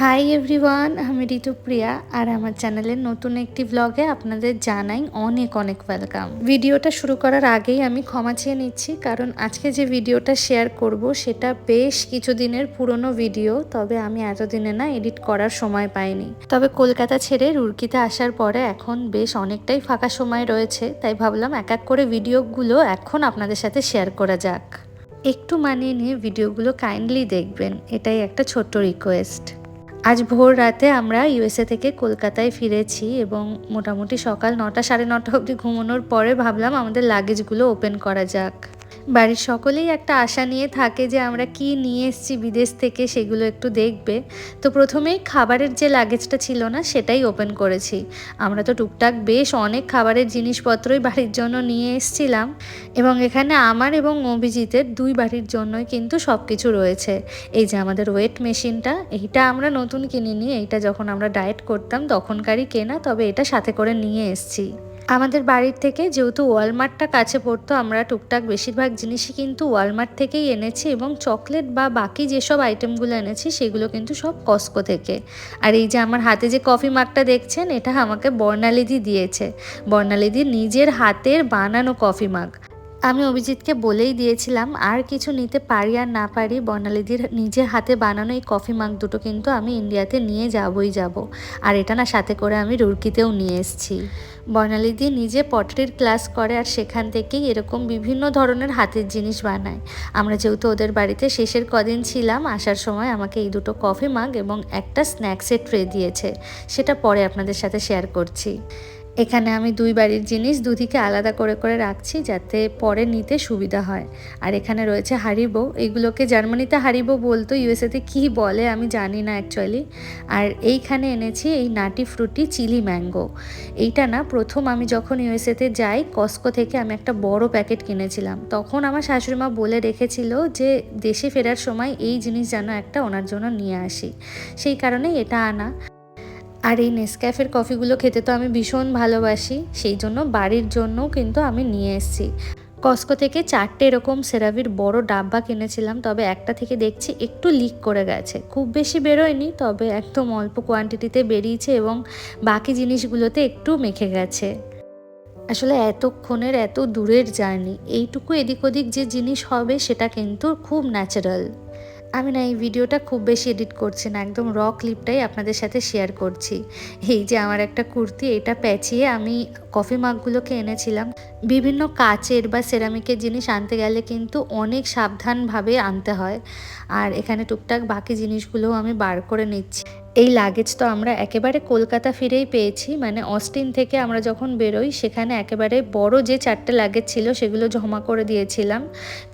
Hi everyone, আমি ঋতুপ্রিয়া আর আমার চ্যানেলের নতুন একটি ব্লগে আপনাদের জানাই অনেক অনেক ওয়েলকাম। ভিডিওটা শুরু করার আগেই আমি ক্ষমা চেয়ে নিচ্ছি, কারণ আজকে যে ভিডিওটা শেয়ার করব সেটা বেশ কিছুদিনের পুরনো ভিডিও, তবে আমি এতদিনে না এডিট করার সময় পাইনি। তবে কলকাতা ছেড়ে রুরকিতে আসার পরে এখন বেশ অনেকটাই ফাঁকা সময় রয়েছে, তাই ভাবলাম এক এক করে ভিডিওগুলো এখন আপনাদের সাথে শেয়ার করা যাক। একটু মানিয়ে নিয়ে ভিডিওগুলো কাইন্ডলি দেখবেন, এটাই একটা ছোট্ট রিকোয়েস্ট। আজ ভোর রাতে আমরা ইউএসএ থেকে কলকাতায় ফিরেছি এবং মোটামুটি সকাল 9টা সাড়ে 9টা অবধি ঘুমানোর পরে ভাবলাম আমাদের লাগেজগুলো ওপেন করা যাক। বাড়ির সকলেই একটা আশা নিয়ে থাকে যে আমরা কি নিয়ে এসেছি বিদেশ থেকে সেগুলো একটু দেখবে। তো প্রথমেই খাবারের যে লাগেজটা ছিল না সেটাই ওপেন করেছি। আমরা তো টুকটাক বেশ অনেক খাবারের জিনিসপত্রই বাড়ির জন্য নিয়ে এসেছিলাম এবং এখানে আমার এবং অভিজিতের দুই বাড়ির জন্যই কিন্তু সব কিছু রয়েছে। এই যে আমাদের ওয়েট মেশিনটা, এইটা আমরা নতুন কিনিনি, এইটা যখন আমরা ডায়েট করতাম তখনকারই কেনা, তবে এটা সাথে করে নিয়ে এসেছি। আমাদের বাড়ির থেকে যেহেতু ওয়ালমার্টটা কাছে পড়তো, আমরা টুকটাক বেশিরভাগ জিনিসই কিন্তু ওয়ালমার্ট থেকেই এনেছি এবং চকলেট বা বাকি যেসব আইটেমগুলো এনেছি সেগুলো কিন্তু সব কস্কো থেকে। আর এই যে আমার হাতে যে কফি মাগটা দেখছেন, এটা আমাকে বর্ণালীদি দিয়েছে। বর্ণালীদির নিজের হাতের বানানো কফি মাগ। আমি অভিজিৎকে বলেই দিয়েছিলাম আর কিছু নিতে পারি আর না পারি, বর্ণালীদির নিজের হাতে বানানো এই কফি মাগ দুটো কিন্তু আমি ইন্ডিয়াতে নিয়ে যাবই যাব। আর এটা না সাথে করে আমি রুরকিতেও নিয়ে এসেছি। বর্ণালীদি নিজে পটারির ক্লাস করে আর সেখান থেকেই এরকম বিভিন্ন ধরনের হাতের জিনিস বানায়। আমরা যেহেতু ওদের বাড়িতে শেষের কদিন ছিলাম, আসার সময় আমাকে এই দুটো কফি মাগ এবং একটা স্ন্যাক্সের ট্রে দিয়েছে, সেটা পরে আপনাদের সাথে শেয়ার করছি। এখানে আমি দুই বাড়ির জিনিস দুদিকে আলাদা করে করে রাখছি যাতে পরে নিতে সুবিধা হয়। আর এখানে রয়েছে হারিবো, এগুলোকে জার্মানিতে হারিবো বলতো, ইউএসএতে কী বলে আমি জানি না অ্যাকচুয়ালি। আর এইখানে এনেছি এই নাটি ফ্রুটি চিলি ম্যাঙ্গো। এইটা না প্রথম আমি যখন ইউএসএতে যাই কস্কো থেকে আমি একটা বড় প্যাকেট কিনেছিলাম, তখন আমার শাশুড়িমা বলে রেখেছিল যে দেশে ফেরার সময় এই জিনিস যেন একটা ওনার জন্য নিয়ে আসি, সেই কারণেই এটা আনা। আর এই নেসক্যাফের কফিগুলো খেতে তো আমি ভীষণ ভালোবাসি, সেই জন্য বাড়ির জন্যও কিন্তু আমি নিয়ে এসেছি। কস্কো থেকে 4টে এরকম সেরাভির বড় ডাব্বা কিনেছিলাম, তবে একটা থেকে দেখছি একটু লিক করে গেছে। খুব বেশি বেরোয়নি, তবে একদম অল্প কোয়ান্টিটিতে বেরিয়েছে এবং বাকি জিনিসগুলোতে একটু মেখে গেছে। আসলে এতক্ষণের এত দূরের জার্নি, এইটুকু এদিক ওদিক যে জিনিস হবে সেটা কিন্তু খুব ন্যাচারাল। আমি না এই ভিডিওটা খুব বেশি এডিট করছি না, একদম র ক্লিপটাই আপনাদের সাথে শেয়ার করছি। এই যে আমার একটা কুর্তি, এটা পেঁচিয়ে আমি কফি মাগগুলোকে এনেছিলাম। বিভিন্ন কাচের বা সেরামিকের জিনিস আনতে গেলে কিন্তু অনেক সাবধানভাবে আনতে হয়। আর এখানে টুকটাক বাকি জিনিসগুলোও আমি বার করে নিচ্ছি। এই লাগেজ তো আমরা একেবারে কলকাতা ফিরেই পেয়েছি, মানে অস্টিন থেকে আমরা যখন বেরোই সেখানে একেবারে বড় যে 4টে লাগেজ ছিল সেগুলো জমা করে দিয়েছিলাম।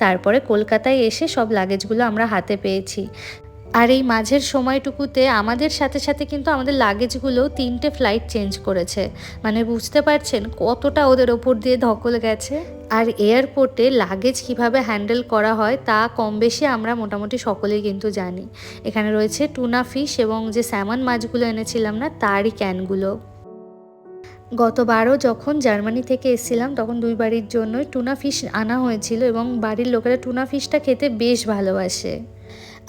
তারপরে কলকাতায় এসে সব লাগেজগুলো আমরা হাতে পেয়েছি। আর এই মাঝের সময়টুকুতে আমাদের সাথে সাথে কিন্তু আমাদের লাগেজগুলো 3টে ফ্লাইট চেঞ্জ করেছে, মানে বুঝতে পারছেন কতটা ওদের ওপর দিয়ে ধকল গেছে। আর এয়ারপোর্টে লাগেজ কিভাবে হ্যান্ডেল করা হয় তা কম বেশি আমরা মোটামুটি সকলেই কিন্তু জানি। এখানে রয়েছে টুনা ফিশ এবং যে স্যামন মাছগুলো এনেছিলাম না তারই ক্যানগুলো। গতবারও যখন জার্মানি থেকে এসেছিলাম তখন দুই বাড়ির জন্যই টুনা ফিশ আনা হয়েছিল এবং বাড়ির লোকেরা টুনা ফিশটা খেতে বেশ ভালোবাসে।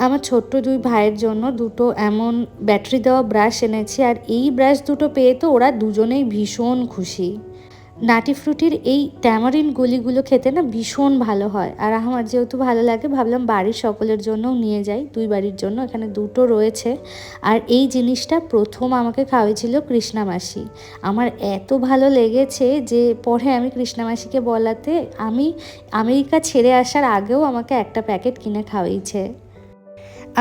আমার ছোট্ট দুই ভাইয়ের জন্য দুটো এমন ব্যাটারি দেওয়া ব্রাশ এনেছি, আর এই ব্রাশ দুটো পেয়ে তো ওরা দুজনেই ভীষণ খুশি। নাটি ফ্রুটির এই ট্যামারিন গলিগুলো খেতে না ভীষণ ভালো হয়, আর আমার যেহেতু ভালো লাগে ভাবলাম বাড়ির সকলের জন্যও নিয়ে যাই, দুই বাড়ির জন্য। এখানে দুটো রয়েছে। আর এই জিনিসটা প্রথম আমাকে খাওয়াইছিল কৃষ্ণা মাসি। আমার এত ভালো লেগেছে যে পরে আমি কৃষ্ণা মাসিকে বলাতে আমি আমেরিকা ছেড়ে আসার আগেও আমাকে একটা প্যাকেট কিনে খাওয়াইছে।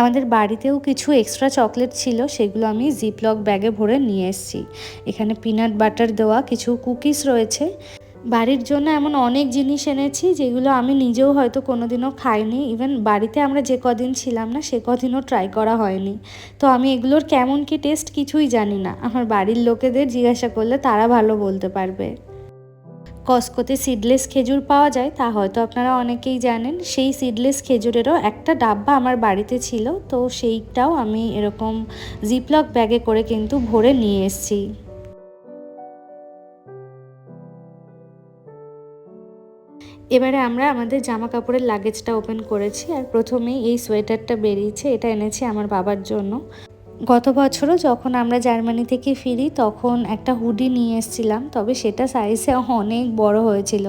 আমাদের বাড়িতেও কিছু এক্সট্রা চকলেট ছিল, সেগুলো আমি জিপলক ব্যাগে ভরে নিয়ে এসেছি। এখানে পিনাট বাটার দেওয়া কিছু কুকিজ রয়েছে। বাড়ির জন্য এমন অনেক জিনিস এনেছি যেগুলো আমি নিজেও হয়তো কোনোদিনও খাইনি, ইভেন বাড়িতে আমরা যে কদিন ছিলাম না সে কদিনও ট্রাই করা হয়নি। তো আমি এগুলোর কেমন কি টেস্ট কিছুই জানি না, আমার বাড়ির লোকেদের জিজ্ঞাসা করলে তারা ভালো বলতে পারবে। কস্কোতে সিডলেস খেজুর পাওয়া যায়, তা হয়তো আপনারা অনেকেই জানেন। সেই সিডলেস খেজুরেরও একটা ডাব্বা আমার বাড়িতে ছিল, তো সেইটাও আমি এরকম জিপলক ব্যাগে করে কিন্তু ভরে নিয়ে এসেছি। এবারে আমরা আমাদের জামা কাপড়ের লাগেজটা ওপেন করেছি, আর প্রথমেই এই সোয়েটারটা বেরিয়েছে, এটা এনেছি আমার বাবার জন্য। গত বছরও যখন আমরা জার্মানি থেকে ফিরি তখন একটা হুডি নিয়ে এসেছিলাম, তবে সেটা সাইজে অনেক বড় হয়েছিল।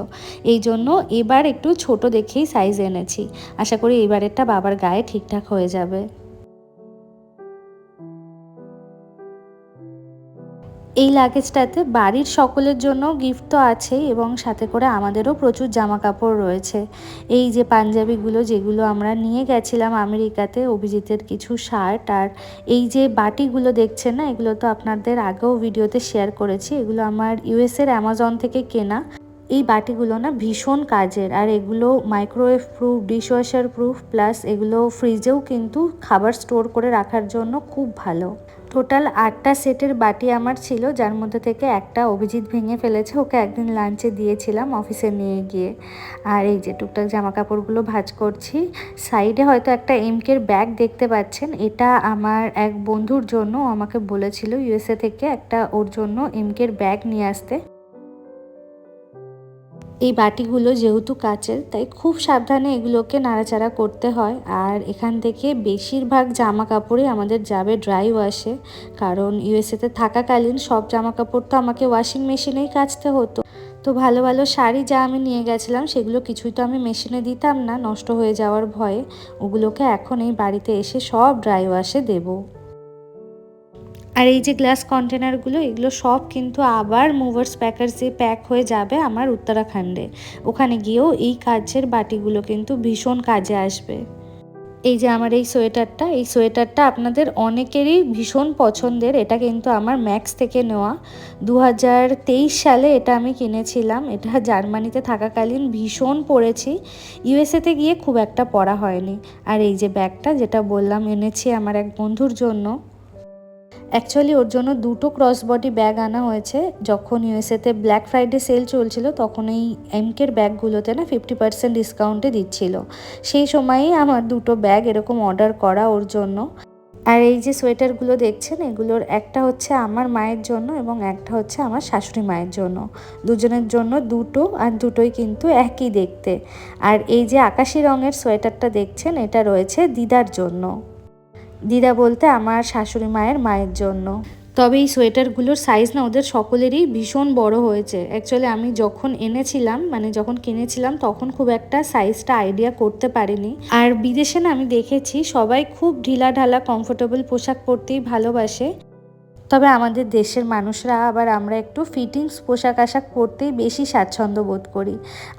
এই জন্য এবার একটু ছোট দেখেই সাইজ এনেছি। আশা করি এবারেরটা বাবার গায়ে ঠিকঠাক হয়ে যাবে। এই লাগেজটাতে বাড়ির সকলের জন্য গিফট তো আছেই, এবং সাথে করে আমাদেরও প্রচুর জামা কাপড় রয়েছে। এই যে পাঞ্জাবিগুলো যেগুলো আমরা নিয়ে গেছিলাম আমেরিকাতে, অভিজিতের কিছু শার্ট, আর এই যে বাটিগুলো দেখছেন না, এগুলো তো আপনাদের আগেও ভিডিওতে শেয়ার করেছি। এগুলো আমার ইউএসের অ্যামাজন থেকে কেনা। এই বাটিগুলো না ভীষণ কাজের, আর এগুলো microwave proof, dishwasher proof, plus এগুলো ফ্রিজেও কিন্তু খাবার স্টোর করে রাখার জন্য খুব ভালো। টোটাল 8টা সেটের বাটি আমার ছিল, যার মধ্যে থেকে একটা অভিজিৎ ভেঙে ফেলেছে, ওকে একদিন লাঞ্চে দিয়েছিলাম অফিসে নিয়ে গিয়ে। আর এই যে টুকটাক জামা কাপড়গুলো ভাঁজ করছি। সাইডে হয়তো একটা এমকের ব্যাগ দেখতে পাচ্ছেন, এটা আমার এক বন্ধুর জন্য, আমাকে বলেছিল ইউএসএ থেকে একটা ওর জন্য এমকের ব্যাগ নিয়ে আসতে। এই বাটিগুলো যেহেতু কাচের, তাই খুব সাবধানে এগুলোকে নাড়াচাড়া করতে হয়। আর এখান থেকে বেশিরভাগ জামা কাপড়ই আমাদের যাবে ড্রাই ওয়াশে, কারণ ইউএসএতে থাকাকালীন সব জামা কাপড় তো আমাকে ওয়াশিং মেশিনেই কাচতে হতো। তো ভালো ভালো শাড়ি যা আমি নিয়ে গেছিলাম সেগুলো কিছুই তো আমি মেশিনে দিতাম না নষ্ট হয়ে যাওয়ার ভয়ে। ওগুলোকে এখন এই বাড়িতে এসে সব ড্রাই ওয়াশে দেবো। আর এই যে গ্লাস কন্টেনারগুলো, এগুলো সব কিন্তু আবার মুভার্স প্যাকার্সে প্যাক হয়ে যাবে আমার উত্তরাখণ্ডে। ওখানে গিয়েও এই কাচের বাটিগুলো কিন্তু ভীষণ কাজে আসবে। এই যে আমার এই সোয়েটারটা আপনাদের অনেকেরই ভীষণ পছন্দের। এটা কিন্তু আমার ম্যাক্স থেকে নেওয়া, 2023 সালে এটা আমি কিনেছিলাম। এটা জার্মানিতে থাকাকালীন ভীষণ পরেছি, ইউএসএতে গিয়ে খুব একটা পরা হয়নি। আর এই যে ব্যাগটা যেটা বললাম এনেছি আমার এক বন্ধুর জন্য। অ্যাকচুয়ালি ওর জন্য দুটো ক্রস বডি ব্যাগ আনা হয়েছে। যখন ইউএসএতে ব্ল্যাক ফ্রাইডে সেল চলছিল তখন এই এমকের ব্যাগগুলোতে না 50% ডিসকাউন্টে দিচ্ছিল। সেই সময়েই আমার দুটো ব্যাগ এরকম অর্ডার করা ওর জন্য। আর এই যে সোয়েটারগুলো দেখছেন, এগুলোর একটা হচ্ছে আমার মায়ের জন্য এবং একটা হচ্ছে আমার শাশুড়ি মায়ের জন্য। দুজনের জন্য দুটো, আর দুটোই কিন্তু একই দেখতে। আর এই যে আকাশি রঙের সোয়েটারটা দেখছেন, এটা রয়েছে দিদার জন্য। দিদা বলতে আমার শাশুড়ি মায়ের জন্য। তবে এই সোয়েটারগুলোর সাইজ না ওদের সকলেরই ভীষণ বড় হয়েছে। অ্যাকচুয়ালি আমি যখন এনেছিলাম, মানে যখন কিনেছিলাম, তখন খুব একটা সাইজটা আইডিয়া করতে পারিনি। আর বিদেশে না আমি দেখেছি সবাই খুব ঢিলা ঢালা কমফোর্টেবল পোশাক পরতেই ভালোবাসে। তবে আমাদের দেশের মানুষরা আবার আমরা একটু ফিটিংস পোশাক আশাক পরতেই বেশি স্বাচ্ছন্দ্য বোধ করি।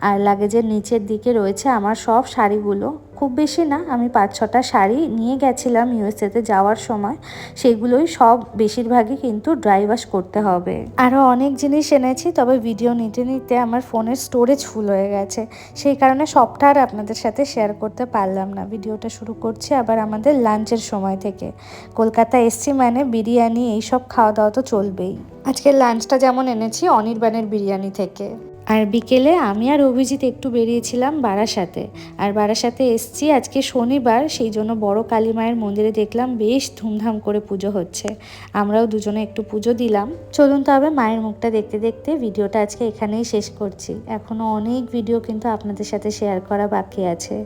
আর লাগেজের নিচের দিকে রয়েছে আমার সব শাড়িগুলো। খুব বেশি না, আমি 5-6টা শাড়ি নিয়ে গেছিলাম ইউএসএতে যাওয়ার সময়। সেগুলোই সব বেশিরভাগই কিন্তু ড্রাই ওয়াশ করতে হবে। আরও অনেক জিনিস এনেছি, তবে ভিডিও নিতে নিতে আমার ফোনের স্টোরেজ ফুল হয়ে গেছে, সেই কারণে সবটা আর আপনাদের সাথে শেয়ার করতে পারলাম না। ভিডিওটা শুরু করছি আবার আমাদের লাঞ্চের সময় থেকে। কলকাতা এসছি মানে বিরিয়ানি এইসব খাওয়া দাওয়া তো চলবেই। আজকের লাঞ্চটা যেমন এনেছি অনির্বাণের বিরিয়ানি থেকে। আর বিকেলে আমি আর অভিজিৎ একটু বেরিয়েছিলাম বারাসাতে। আর বারাসাতে এসছি আজকে শনিবার, সেই জন্য বড় কালী মায়ের মন্দিরে দেখলাম বেশ ধুমধাম করে পুজো হচ্ছে। আমরাও দুজনে একটু পুজো দিলাম। চলুন তবে মায়ের মুখটা দেখতে দেখতে ভিডিওটা আজকে এখানেই শেষ করছি। এখনও অনেক ভিডিও কিন্তু আপনাদের সাথে শেয়ার করা বাকি আছে।